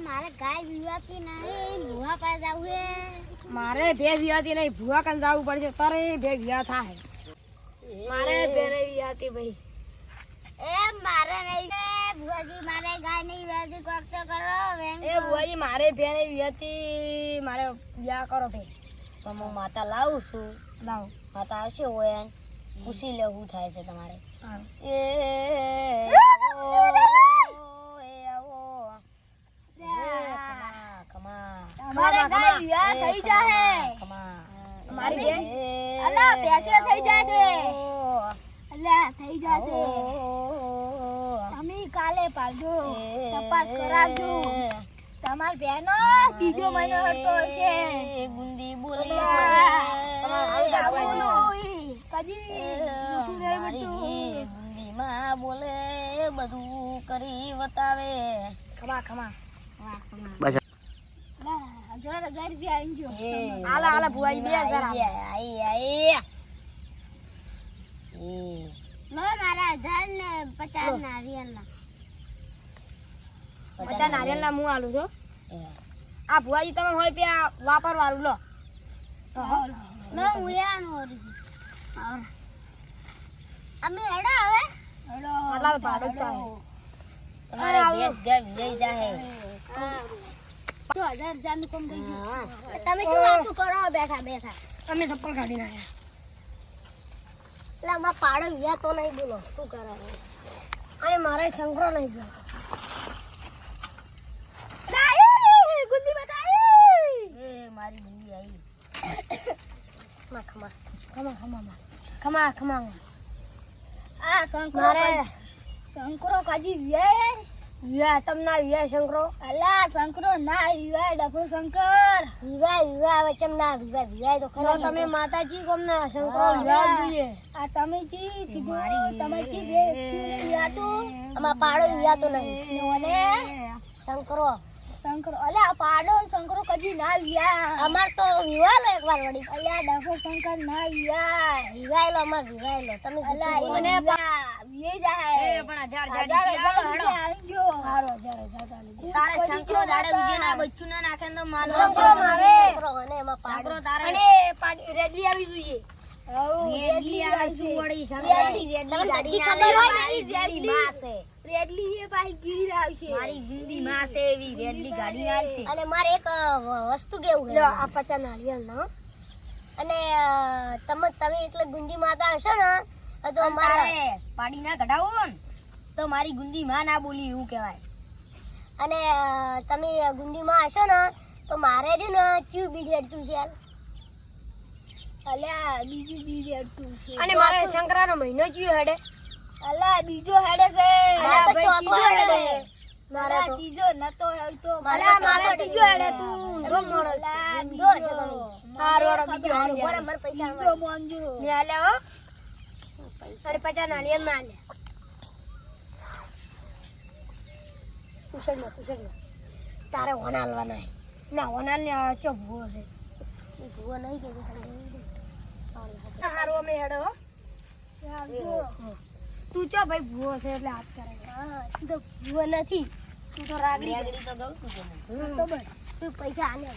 મારે ગાય વિવાતી નહીં ભૂવા પાસે જાવું હે મારે ભે વિયાતી નહીં ભૂવા કાન જાવું પડશે તારે ભે વિયા થાય મારે ભે નહીં વિયાતી ભાઈ એ મારે નહીં ભુવાજી મારે ગાય નહીં વિવાતી કરતો કરો એ ભુવાજી મારે ભે નહીં વિયાતી મારે વિયા કરો ભે તો હું માતા લાવું છું. લાવો માતા આવશે હોય ને પૂછી લે શું થાય છે તમારે. હા એ મારે ગાય વિવાહ થઈ જાહે મારી ભે અલા પેસે થઈ જાશે અલા થઈ જાશે તમે કાલે પાડજો તપાસ કરાવજો તમાર બેનો બીજો મહિનો હટતો હશે ગુંદી બોલે ગુંદી માં બોલે બધું કરી બતાવે. ખમા ખમા આલા આલા ભુવાજી 2000 મારા 1000 ને 50 ના રિયલના 50 નારિયેળના હું આલું છું આ ભુવાજી તમે હોય ત્યાં વાપરવાળું લો હું યાનું અમે હેડો હવે આટલા ભાડું જ ચાલે તમારે ભેંસ ગાય લઈ જાહે. 2000 નું કામ થઈ ગયું તમે શું વાતું કરો બેઠા બેઠા અમે ચપ્પલ કાઢી નાખ્યા એટલે આમાં પાડો વિયા તો નહીં બોલો શું કરો અને મારે શંકરો નહીં ગયો ગુંદી બતાવી એ મારી ગુંદી આવી. ખમા ખમા ખમા ખમા ખમા ખમા આ શંકરો મારે શંકરો કાજી વિયા વિયા તમને વિયા શંકરો અલા શંકરો ના વિવાય ડફો શંકર વિવાય વચમ ના વિવાય તો તો તમે માતાજી કોમને શંકરો વિયા જોઈએ આ તમે જી કીધું તમે જી બે વિયાતું આમાં પાડો વિયાતો નહીં ઓને શંકરો અલ્યા પાડો શંકરો કદી ના વિયા અમાર તો વિવાયલો એકવાર વડી અલ્યા ડફો શંકર ના વિવાયલો અમાર વિવાયલો તમે અલ્યા ઓને વિયે જાય એ પણ 1000 આવી ગયો સારો 1000 તારે શંકરો દાડે ઉજે ના બચ્ચું ના નાખે ને તો માનો શંકરો મારે શંકરો અને એમાં પાડો શંકરો તારે અને રેડલી આવી જોઈએ રેડલી આવે શું વળી રેડલી શંકરો બધી ખબર હોય ને રેડલી માં છે રેડલી એ પાહી ગીર આવશે મારી ગુંદી માં છે એવી રેડલી ગાડી આલ છે. અને મારે એક વસ્તુ કેવું લો છે આ 50 નારિયેળ ના અને તમે એટલે ગુંદી માતા હશો ને તો મારે તારે પાડી ના કઢાવો ને તો મારી ગુંદી માં ના બોલી એવું કહેવાય. અને તમે ગુંદી માં હશો ને તો મારે છે ને ચીવ બીજ હેડતું છે અલ્યા બીજું બીજ હેડતું છે અને મારે શંકરાનો મહિનો જીયો હેડે અલ્યા બીજો હેડે છે મારે તો ચોથો હેડે મારે તો ત્રીજો નતો હેડતો મારે ત્રીજો હેડે તું ઊંધો માણસ છે. બીજો છે તમે હારું હારું બીજો હારું બરાબર મને પૈસા બીજો મોંજો લે આલે હો અરે 50 નારિયેળ ના લે ઉસળ તારે હોના હાલવાના હે. ના હોના ને ચો ભૂવો છે ભૂવો નહીં કે હારું અમે હેડો હો. તું ચો ભાઈ ભૂવો છે એટલે હાથ કરે હા તો ભૂવો નથી તું તો રાગડી રેગડી તો ગઉં છું કે નહીં. તો બસ તું પૈસા આલે